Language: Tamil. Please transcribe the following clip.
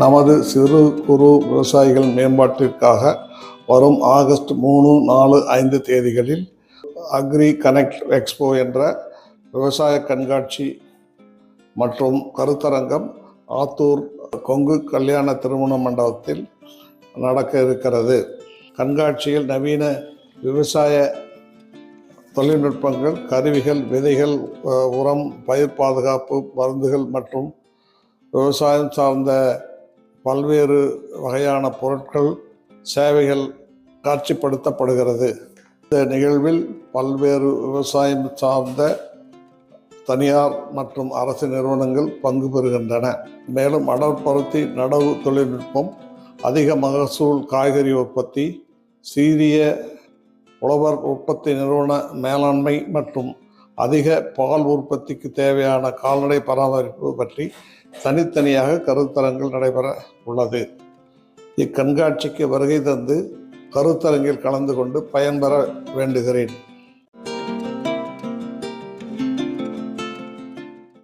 நமது சிறு குறு விவசாயிகள் மேம்பாட்டிற்காக வரும் ஆகஸ்ட் 3, 4, 5 தேதிகளில் அக்ரி கனெக்ட் எக்ஸ்போ என்ற விவசாய கண்காட்சி மற்றும் கருத்தரங்கம் ஆத்தூர் கொங்கு கல்யாண திருமண மண்டபத்தில் நடக்க இருக்கிறது. கண்காட்சியில் நவீன விவசாய தொழில்நுட்பங்கள், கருவிகள், விதைகள், உரம், பயிர் பாதுகாப்பு மருந்துகள் மற்றும் விவசாயம் சார்ந்த பல்வேறு வகையான பொருட்கள், சேவைகள் காட்சிப்படுத்தப்படுகிறது. இந்த நிகழ்வில் பல்வேறு விவசாயம் சார்ந்த தனியார் மற்றும் அரசு நிறுவனங்கள் பங்கு பெறுகின்றன. மேலும் அடர்பருத்தி நடவு தொழில்நுட்பம், அதிக மகசூல் காய்கறி உற்பத்தி, சீரிய உழவர் உற்பத்தி நிறுவன மேலாண்மை மற்றும் அதிக பால் உற்பத்திக்கு தேவையான கால்நடை பராமரிப்பு பற்றி தனித்தனியாக கருத்தரங்கில் நடைபெற உள்ளது. இக்கண்காட்சிக்கு வருகை தந்து கருத்தரங்கில் கலந்து கொண்டு பயன்பெற வேண்டுகிறேன்.